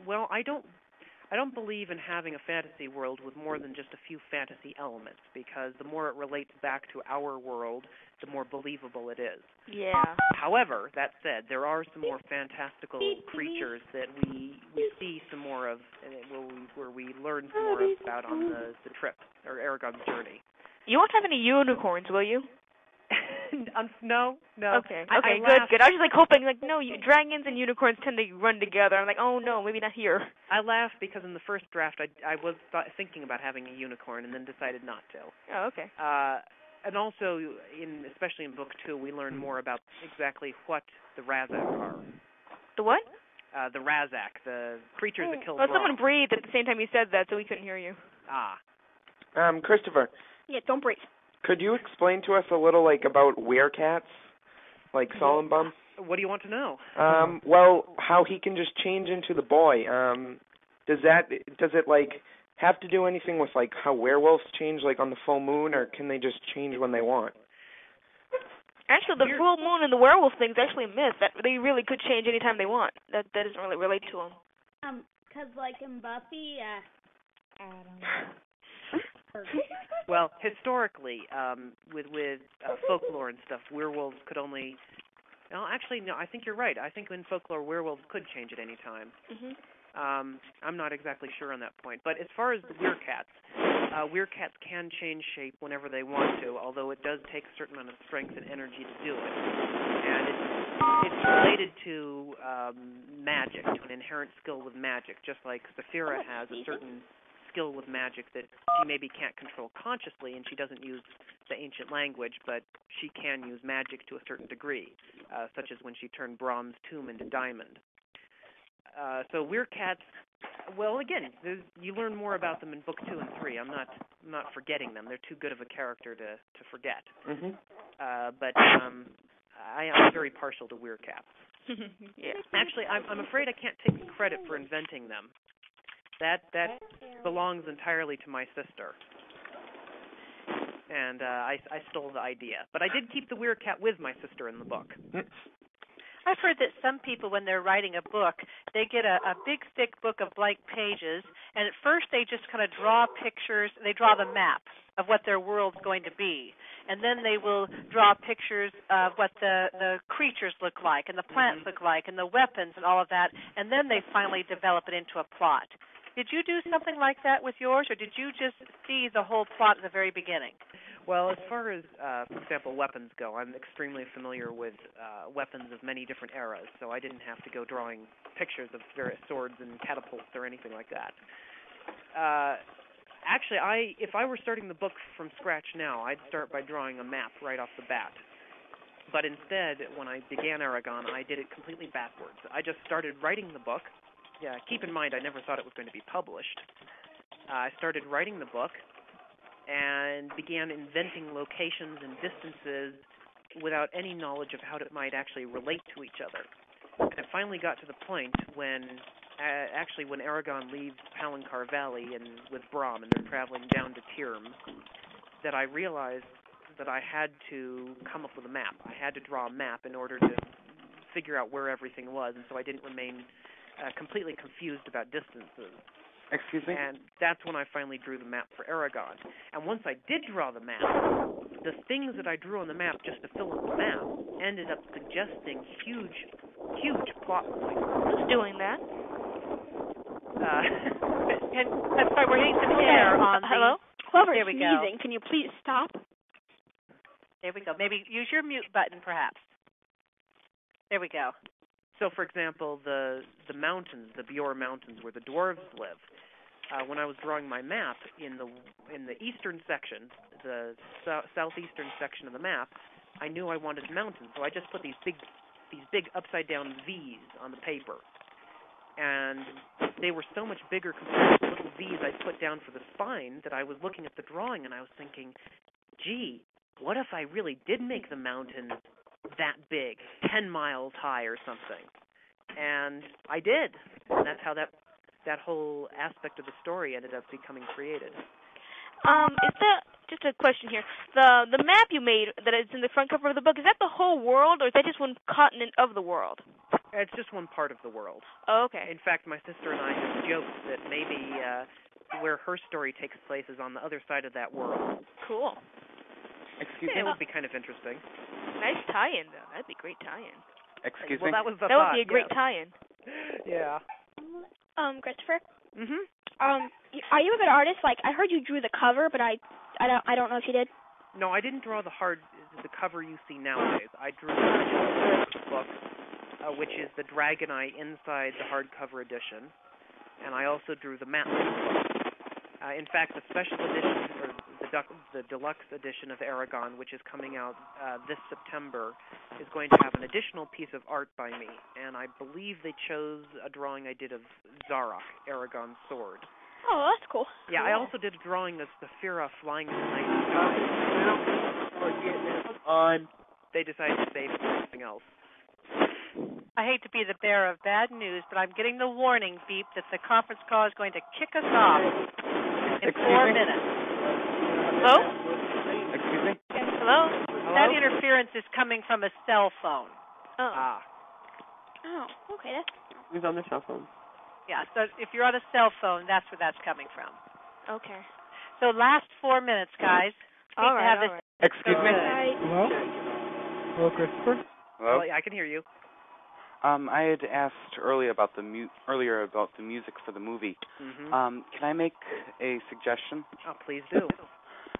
Well, I don't believe in having a fantasy world with more than just a few fantasy elements, because the more it relates back to our world, the more believable it is. Yeah. However, that said, there are some more fantastical creatures that we see some more of, where we learn some more about on the trip, or Aragon's journey. You won't have any unicorns, will you? No. Okay, good. I was just like hoping, like, no, dragons and unicorns tend to run together. I'm like, oh no, maybe not here. I laughed because in the first draft I was thinking about having a unicorn and then decided not to. Oh, okay. And also, especially in book 2, we learn more about exactly what the Razak are. The what? The Razak, the creatures that kill. Well, someone breathed at the same time you said that, so we couldn't hear you. Christopher. Yeah, don't breathe. Could you explain to us a little, about werecats, like Solemnbum? What do you want to know? Well, how he can just change into the boy. Does it have to do anything with how werewolves change on the full moon, or can they just change when they want? Actually, the full moon and the werewolf thing is actually a myth. That they really could change anytime they want. That doesn't really relate to them. Because in Buffy, I don't know. Well, historically, with folklore and stuff, werewolves could only. No, actually, no. I think you're right. I think in folklore, werewolves could change at any time. Mm-hmm. I'm not exactly sure on that point. But as far as the werecats can change shape whenever they want to, although it does take a certain amount of strength and energy to do it. And it's related to magic, to an inherent skill with magic, just like Saphira has a certain skill with magic that she maybe can't control consciously, and she doesn't use the ancient language, but she can use magic to a certain degree, such as when she turned Bronze Tomb into Diamond. So werecats, well, again, you learn more about them in book 2 and 3. I'm not forgetting them. They're too good of a character to forget. Mm-hmm. But I'm very partial to werecats. Yeah. Actually, I'm afraid I can't take credit for inventing them. That belongs entirely to my sister. And I stole the idea. But I did keep the werecat with my sister in the book. I've heard that some people, when they're writing a book, they get a big, thick book of blank pages, and at first they just kind of draw pictures. They draw the map of what their world's going to be, and then they will draw pictures of what the creatures look like, and the plants look like, and the weapons, and all of that, and then they finally develop it into a plot. Did you do something like that with yours, or did you just see the whole plot at the very beginning? Well, as far as, for example, weapons go, I'm extremely familiar with weapons of many different eras, so I didn't have to go drawing pictures of various swords and catapults or anything like that. Actually, if I were starting the book from scratch now, I'd start by drawing a map right off the bat. But instead, when I began Aragon, I did it completely backwards. I just started writing the book. Yeah, keep in mind, I never thought it was going to be published. I started writing the book and began inventing locations and distances without any knowledge of how it might actually relate to each other. And it finally got to the point when Aragon leaves Palancar Valley with Brom, and they're traveling down to Tirm, that I realized that I had to come up with a map. I had to draw a map in order to figure out where everything was, and so I didn't remain completely confused about distances. Excuse me? And that's when I finally drew the map for Aragon. And once I did draw the map, the things that I drew on the map just to fill in the map ended up suggesting huge plot points. Who's doing that? And I'm sorry, we're getting some air on the... Hello? Whoever's sneezing, can you please stop? There we go. Maybe use your mute button, perhaps. There we go. So, for example, the mountains, the Bjor Mountains, where the dwarves live. When I was drawing my map in the eastern section, the southeastern section of the map, I knew I wanted mountains, so I just put these big upside down V's on the paper, and they were so much bigger compared to the little V's I put down for the spine that I was looking at the drawing and I was thinking, gee, what if I really did make the mountain that big, 10 miles high or something? And I did. And that's how that whole aspect of the story ended up becoming created. Is that, just a question here, the map you made that is in the front cover of the book, is that the whole world, or is that just one continent of the world? It's just one part of the world. Oh, okay. In fact, my sister and I have joked that maybe where her story takes place is on the other side of that world. Cool. Excuse It me? would be kind of interesting. Nice tie-in, though. That'd be a great tie-in. Excuse Well, me? that was the That thought. would be a great yes. tie-in. Yeah. Christopher, Mhm. are you a good artist? Like, I heard you drew the cover, but I don't know if you did. No, I didn't draw the cover you see nowadays. I drew the original book, which is the Dragon Eye inside the hardcover edition, and I also drew the map. In fact, the special edition, or the deluxe edition of Aragon, which is coming out this September, is going to have an additional piece of art by me, and I believe they chose a drawing I did of Zarok, Aragon's sword. Oh, that's cool. Yeah, I also did a drawing of Saphira flying in the night sky. They decided to save it for something else. I hate to be the bearer of bad news, but I'm getting the warning beep that the conference call is going to kick us off in 4 minutes. Hello? Excuse me? Yes, hello? That interference is coming from a cell phone. Oh. Oh, okay. That's Who's on the cell phone? Yeah, so if you're on a cell phone, that's where that's coming from. Okay. So last 4 minutes, guys. All right, this all right. Excuse me? Hello? Hello, Christopher? Hello? Well, I can hear you. I had asked earlier about the music for the movie. Mm-hmm. Can I make a suggestion? Oh, please do.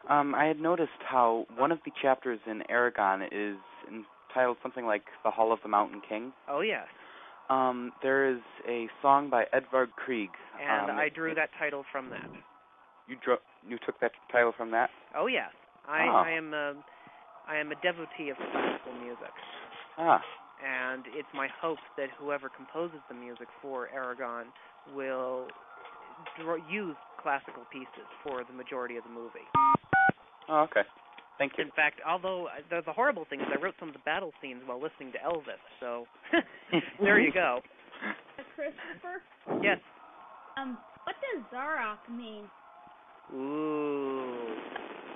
I had noticed how one of the chapters in Aragon is entitled something like The Hall of the Mountain King. Oh, yes. There is a song by Edvard Grieg. And I drew that title from that. You took that title from that? Oh, yes. I am a devotee of classical music. Ah. And it's my hope that whoever composes the music for Aragon will use classical pieces for the majority of the movie. Oh, okay. Thank you. In fact, although the horrible thing is I wrote some of the battle scenes while listening to Elvis, so there you go. Christopher. Yes. What does Zarok mean? Ooh.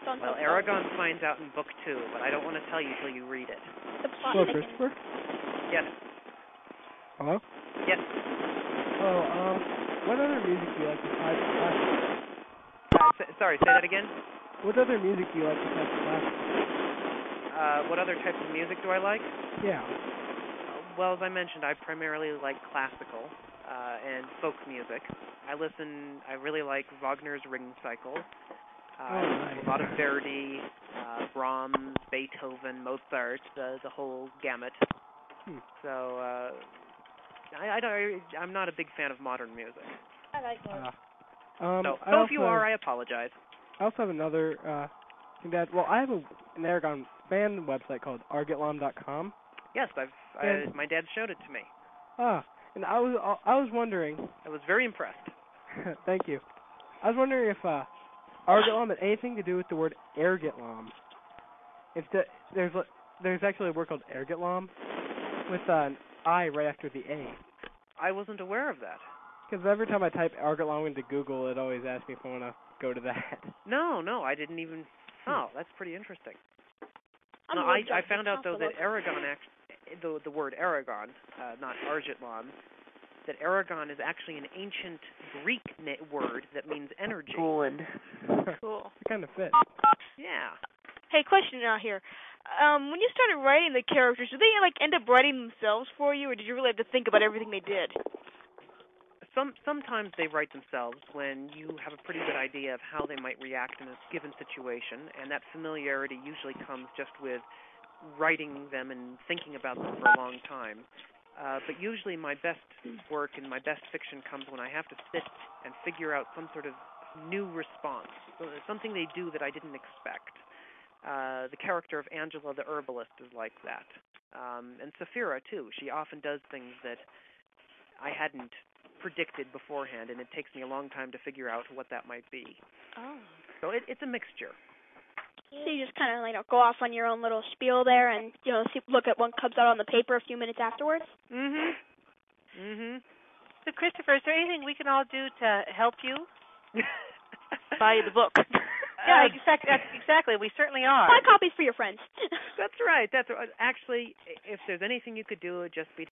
Well, Aragon finds out in book 2, but I don't want to tell you till you read it. The plot Hello, thickens. Christopher? Yes. Hello? Yes. Oh, what other music do you like besides classical? Sorry, say that again? What other music do you like besides classical? What other types of music do I like? Yeah. Well, as I mentioned, I primarily like classical and folk music. I really like Wagner's Ring Cycle. Nice. A lot of Verdi, Brahms, Beethoven, Mozart, the whole gamut. So I'm not a big fan of modern music. I like it. So if you are, I apologize. I also have another thing that, well, I have an Aragon fan website called argitlam.com. Yes, my dad showed it to me. And I was wondering. I was very impressed. Thank you. I was wondering if Argitlam had anything to do with the word Ergitlam. There's actually a word called Ergitlam with an I right after the A. I wasn't aware of that. Because every time I type Argitlam into Google, it always asks me if I want to go to that. No, I didn't even. Oh, that's pretty interesting. I'm I found out though that Aragon, the word Aragon, not Argitlam, that Aragon is actually an ancient Greek word that means energy. Cool. It kind of fits. Yeah. Hey, question out here. When you started writing the characters, did they end up writing themselves for you, or did you really have to think about everything they did? Sometimes they write themselves when you have a pretty good idea of how they might react in a given situation, and that familiarity usually comes just with writing them and thinking about them for a long time. But usually my best work and my best fiction comes when I have to sit and figure out some sort of new response, something they do that I didn't expect. The character of Angela the herbalist is like that. And Saphira, too. She often does things that I hadn't predicted beforehand, and it takes me a long time to figure out what that might be. Oh. So it's a mixture. So you just kind of go off on your own little spiel there, and look at what comes out on the paper a few minutes afterwards. So Christopher, is there anything we can all do to help you? Buy the book. Yeah, exactly. We certainly are. Buy copies for your friends. That's right. Actually, if there's anything you could do, it'd just be